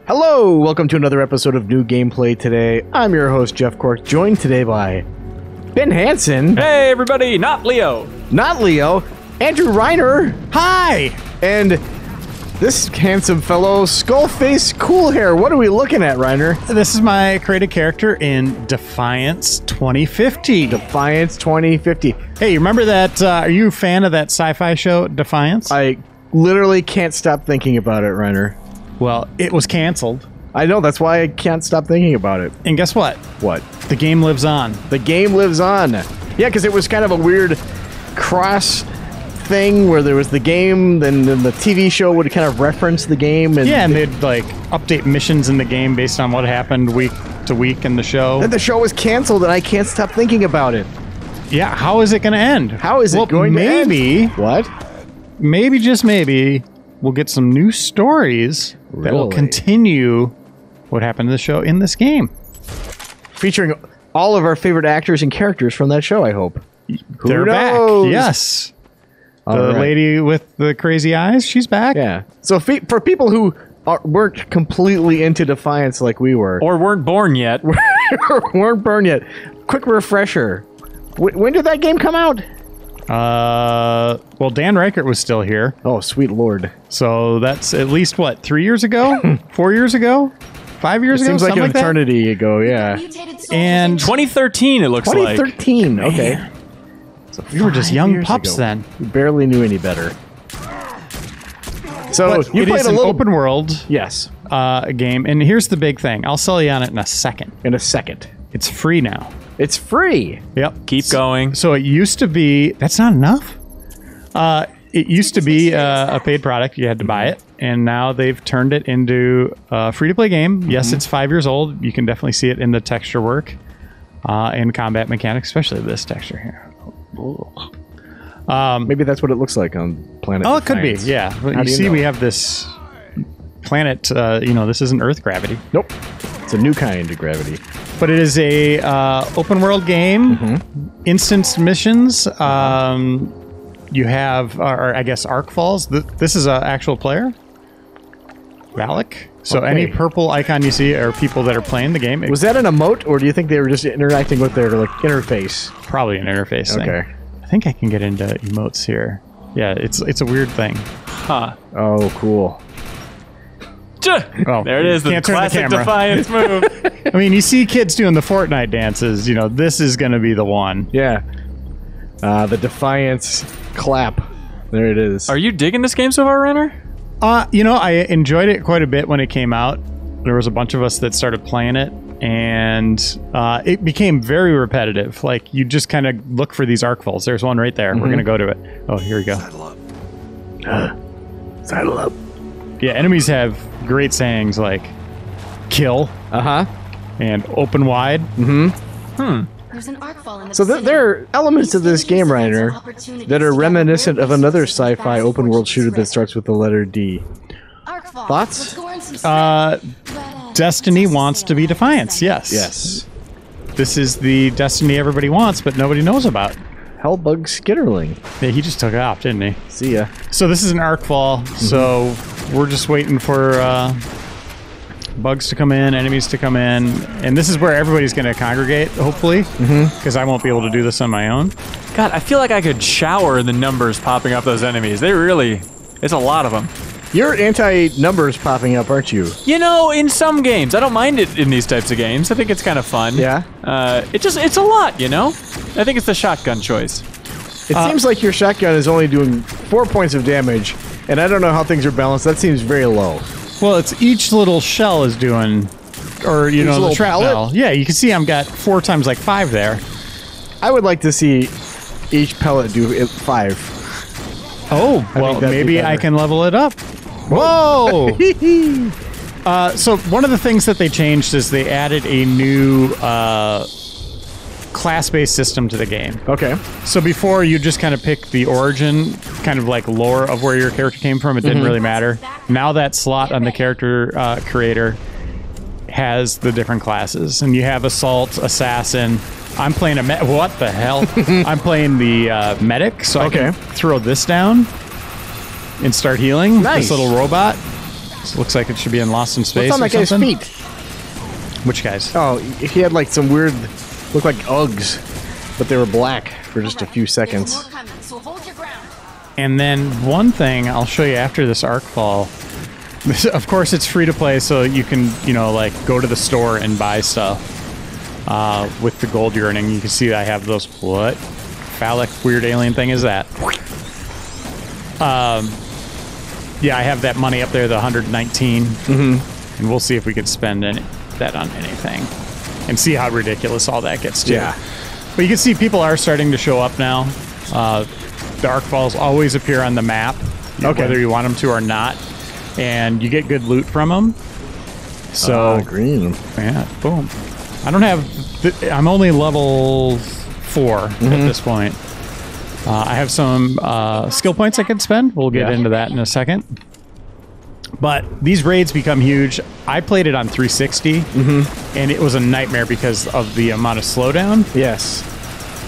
Hello, welcome to another episode of New Gameplay Today. I'm your host, Jeff Cork, joined today by Ben Hanson. Hey, everybody, not Leo. Not Leo. Andrew Reiner. Hi. And this handsome fellow, Skullface Cool Hair. What are we looking at, Reiner? This is my created character in Defiance 2050. Defiance 2050. Hey, you remember that? Are you a fan of that sci-fi show, Defiance? I literally can't stop thinking about it, Reiner. Well, it was canceled. I know, that's why I can't stop thinking about it. And guess what? What? The game lives on. The game lives on. Yeah, because it was kind of a weird cross thing where there was the game, then the TV show would kind of reference the game. And yeah, and they'd like update missions in the game based on what happened week to week in the show. Then the show was canceled and I can't stop thinking about it. Yeah, how is it going to end? How is it going to end? Maybe. What? Maybe, just maybe, we'll get some new stories that will continue what happened to the show in this game. Featuring all of our favorite actors and characters from that show, I hope. They're back. Yes. The lady with the crazy eyes, she's back. Yeah. So for people who weren't completely into Defiance like we were. Or weren't born yet. weren't born yet. Quick refresher. When did that game come out? Well, Dan Reichert was still here. Oh, sweet lord. So that's at least, what, 3 years ago? 4 years ago? 5 years ago? Seems like an eternity ago, yeah. And 2013, it looks 2013, like. okay. So we were just young pups then. We barely knew any better. So but you it played is a little open world yes game, and here's the big thing. I'll sell you on it in a second. In a second. It's free now. It's free. Yep. Keep going. So it used to be... That's not enough. It used to be a paid product. You had to buy it. And now they've turned it into a free-to-play game. Mm-hmm. Yes, it's 5 years old. You can definitely see it in the texture work and combat mechanics, especially this texture here. Maybe that's what it looks like on Planet Oh, Defiance. it could be, yeah. But you see, know? We have this planet, this isn't Earth gravity. Nope. It's a new kind of gravity. But it is a open world game, instanced missions. You have, or I guess, Arc Falls. This is an actual player, Valak. So any purple icon you see are people that are playing the game. Was that an emote, or do you think they were just interacting with their interface? Probably an interface thing. Okay. I think I can get into emotes here. Yeah, it's a weird thing. Huh. Oh, cool. Oh, there it is, the classic Defiance move. I mean, you see kids doing the Fortnite dances. You know, this is going to be the one. Yeah. The Defiance clap. There it is. Are you digging this game so far, Reiner? I enjoyed it quite a bit when it came out. There was a bunch of us that started playing it, and it became very repetitive. Like, you just kind of look for these arc falls. There's one right there. We're going to go to it. Oh, here we go. Saddle up. Saddle up. Yeah, enemies have great sayings like kill and open wide. There's an arc fall in the So there are elements of this game, Reiner, that are reminiscent of another sci-fi open world shooter that starts with the letter D. Thoughts? Destiny wants to be Defiance, yes. Yes. This is the Destiny everybody wants, but nobody knows about. Hellbug Skitterling. Yeah, he just took it off, didn't he? See ya. So this is an arc fall, so we're just waiting for bugs to come in, enemies to come in, and this is where everybody's going to congregate, hopefully, because I won't be able to do this on my own. God, I feel like I could shower in the numbers popping up those enemies. It's a lot of them. You're anti-numbers popping up, aren't you? You know, in some games. I don't mind it in these types of games. I think it's kind of fun. Yeah? It's a lot, you know? I think it's the shotgun choice. It seems like your shotgun is only doing 4 points of damage, and I don't know how things are balanced. That seems very low. Well, it's each little shell is doing, or, you know, the shrapnel. Yeah, you can see I've got 4 times like 5 there. I would like to see each pellet do 5. Oh, well, maybe I can level it up. Whoa! So one of the things that they changed is they added a new class-based system to the game. Okay. So before, you just kind of pick the origin, kind of like lore of where your character came from. It didn't really matter. Now that slot on the character creator has the different classes. And you have Assault, Assassin. I'm playing a what the hell? I'm playing the medic, so I can throw this down and start healing. Nice. This little robot. Looks like it should be in Lost in Space. What's on that guy's feet? Which guys? Oh, he had like some weird, looked like Uggs, but they were black for just a few seconds. There's more coming, so hold your ground. And then one thing I'll show you after this arc fall. This, of course, it's free to play, so you can, you know, like go to the store and buy stuff with the gold you're earning. You can see I have those. What phallic weird alien thing is that? Yeah, I have that money up there, the 119, and we'll see if we can spend that on anything, and see how ridiculous all that gets too. Yeah. But you can see people are starting to show up now. The arc falls always appear on the map, whether you want them to or not, and you get good loot from them. So green. Yeah, boom. I don't have. I'm only level 4 at this point. I have some skill points I can spend. We'll get into that in a second. But these raids become huge. I played it on 360, and it was a nightmare because of the amount of slowdown. Yes.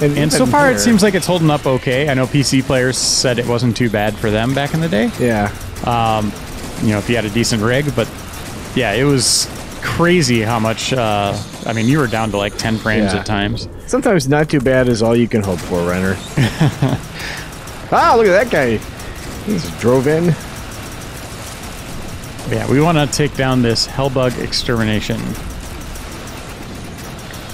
And so far, it seems like it's holding up okay. I know PC players said it wasn't too bad for them back in the day. Yeah. You know, if you had a decent rig. But yeah, it was crazy how much. I mean, you were down to like 10 frames at times. Sometimes not too bad is all you can hope for, Reiner. Ah, look at that guy. He just drove in. Yeah, we want to take down this Hellbug extermination.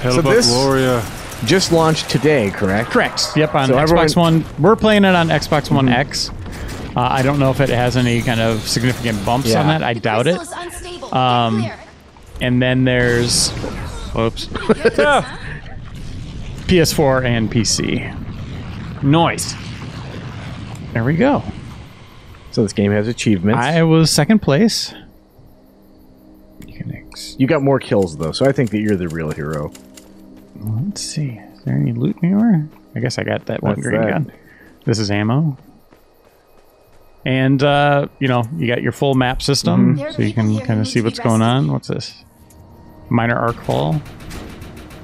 Hellbug Gloria. Just launched today, correct? Correct. Yep, on So Xbox One. We're playing it on Xbox One X. I don't know if it has any kind of significant bumps on that. I doubt it. And then there's... Whoops. PS4 and PC. Nice. There we go. So this game has achievements. I was second place. You got more kills, though, so I think that you're the real hero. Let's see. Is there any loot anywhere? I guess I got that one green gun. This is ammo. And, you know, you got your full map system, so you can kind of see what's going on. What's this? Minor arc fall.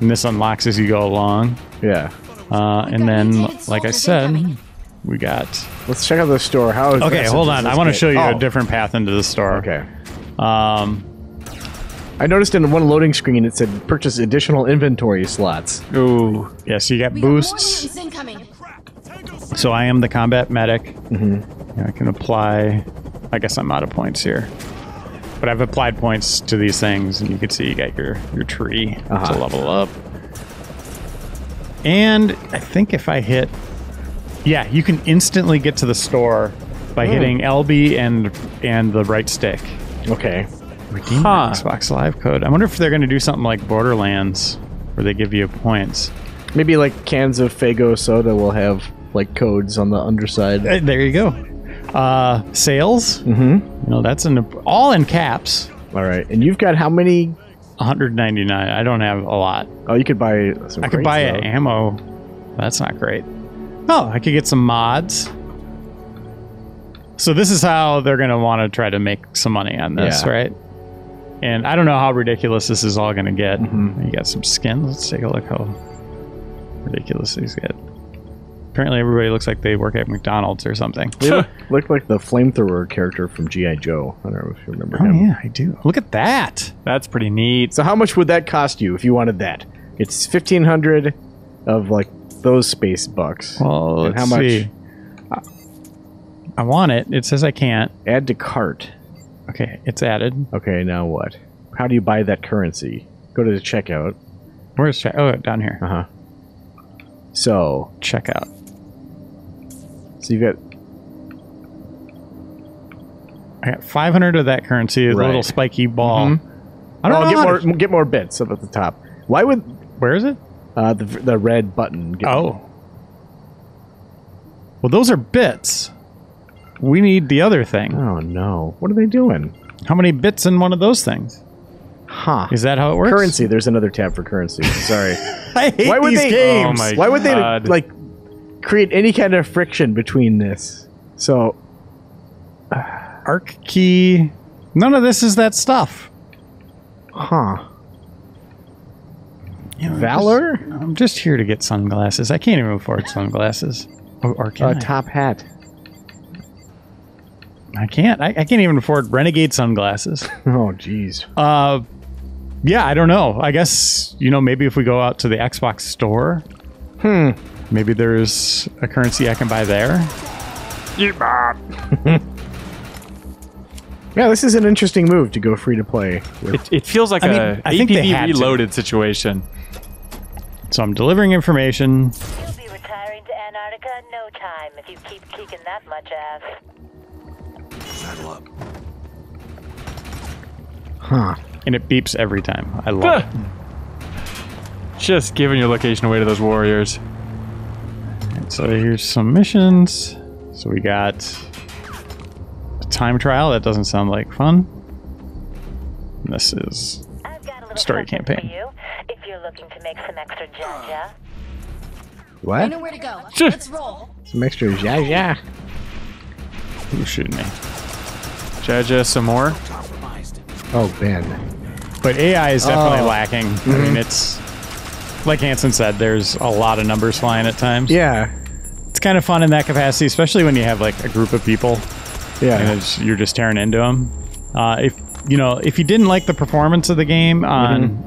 And this unlocks as you go along. Yeah. And then, like I said, we got... Let's check out the store. How okay, hold on. I want to show you a different path into the store. Okay. I noticed in one loading screen it said purchase additional inventory slots. Ooh. Yeah, so you got boosts. So I am the combat medic. Yeah, I can apply... I guess I'm out of points here. But I've applied points to these things, and you can see you got your tree to level up. And I think if I hit... Yeah, you can instantly get to the store by hitting LB and the right stick. Okay. Redeem Xbox Live code. I wonder if they're going to do something like Borderlands, where they give you points. Maybe like cans of Faygo soda will have like codes on the underside. There you go. Sales. You know, that's all in caps. All right. And you've got how many? 199. I don't have a lot. Oh, you could buy some. I could buy ammo. That's not great. Oh, I could get some mods. So this is how they're going to want to try to make some money on this, right? And I don't know how ridiculous this is all going to get. You got some skins. Let's take a look how ridiculous these get. Apparently everybody looks like they work at McDonald's or something. They look like the flamethrower character from G.I. Joe. I don't know if you remember him. Oh, yeah, I do. Look at that. That's pretty neat. So how much would that cost you if you wanted that? It's 1,500 of like those space bucks. Well, let's how much? see. I want it. It says I can't. Add to cart. Okay, it's added. Okay, now what? How do you buy that currency? Go to the checkout. Where's check? Oh, down here. So checkout. So you got. I got 500 of that currency. A little spiky ball. I don't know. Get more bits up at the top. Why would? Where is it? The red button. Well, those are bits. We need the other thing. Oh no! What are they doing? How many bits in one of those things? Is that how it works? Currency. There's another tab for currency. Sorry. I hate these games. Why would they like create any kind of friction between this? So, arc key. None of this is that stuff. Valor? I'm just here to get sunglasses. I can't even afford sunglasses. Or can I? Top hat. I can't. I can't even afford Renegade sunglasses. Oh, jeez. Yeah, I don't know. I guess, maybe if we go out to the Xbox store, maybe there's a currency I can buy there. Yeah, this is an interesting move to go free to play. It feels like I think they had to. Reloaded situation. So I'm delivering information. You'll be retiring to Antarctica in no time if you keep kicking that much ass. Saddle up. Huh. And it beeps every time. I love it. Just giving your location away to those warriors. And so here's some missions. So we got a time trial. That doesn't sound like fun. And this is I've got a little story something campaign. for you if you're looking to make some extra jaja. I What? know where to go. Let's roll. Some extra yeah. Who's shooting me? Jaja, some more. Oh, Ben. But AI is definitely lacking. I mean, it's like Hanson said, there's a lot of numbers flying at times. Yeah. It's kind of fun in that capacity, especially when you have like a group of people Yeah. and you're just tearing into them. If you didn't like the performance of the game on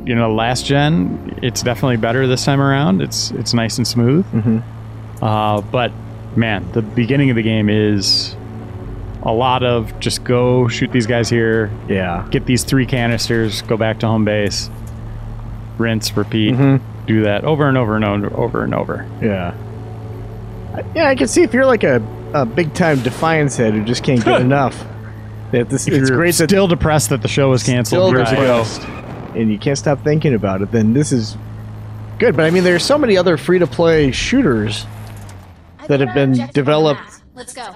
last gen, it's definitely better this time around. It's nice and smooth. But man, the beginning of the game is a lot of just go shoot these guys here, Yeah. get these 3 canisters, go back to home base, rinse, repeat, do that over and over and over and over. Yeah. Yeah, I can see if you're like a big time Defiance head who just can't get enough. That this If it's you're great that still depressed that the show was canceled still years ago. depressed and you can't stop thinking about it, then this is good. But I mean, there's so many other free to play shooters that have been developed Let's go.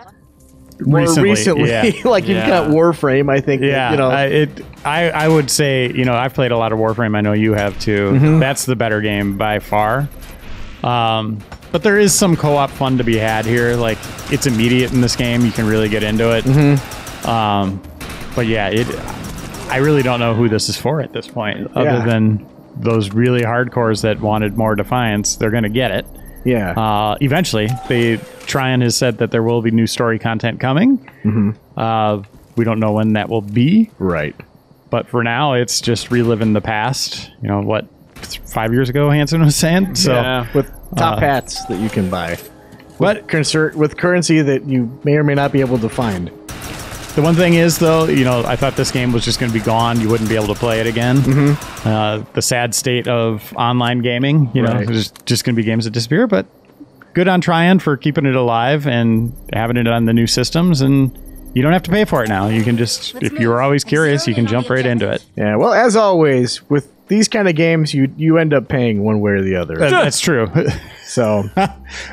more Recently, recently. yeah. Like you've got Warframe, I think. Yeah, I would say, I've played a lot of Warframe. I know you have too. That's the better game by far. But there is some co-op fun to be had here. Like, it's immediate in this game. You can really get into it. But yeah, I really don't know who this is for at this point. Other than those really hardcores that wanted more Defiance, they're going to get it. Yeah. Eventually. Trion has said that there will be new story content coming. We don't know when that will be. Right. But for now, it's just reliving the past. 5 years ago, Hanson was saying. So With top hats that you can buy. But With currency that you may or may not be able to find. the one thing is, though, I thought this game was just going to be gone. You wouldn't be able to play it again. The sad state of online gaming. There's just going to be games that disappear. But good on Trion for keeping it alive and having it on the new systems. And you don't have to pay for it now. You can just, if you were always curious, you can jump right into it. Yeah, well, as always, with these kind of games, you end up paying one way or the other. That's true. So,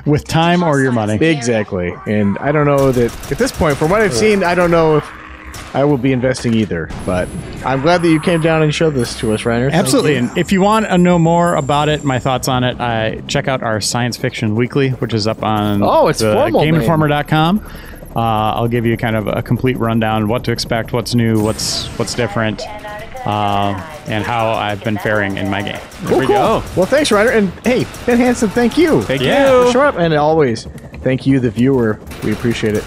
with time or your money. exactly. And I don't know that, at this point, from what I've seen, I don't know if I will be investing either. But I'm glad that you came down and showed this to us, Reiner. Absolutely. And if you want to know more about it, my thoughts on it, check out our Science Fiction Weekly, which is up on it's formal, GameInformer.com. I'll give you kind of a complete rundown, what to expect, what's new, what's different, and how I've been faring in my game. Cool, cool. Well, thanks, Reiner. And hey, Ben Hanson, thank you. Thank you. For showing up. And always, thank you, the viewer. We appreciate it.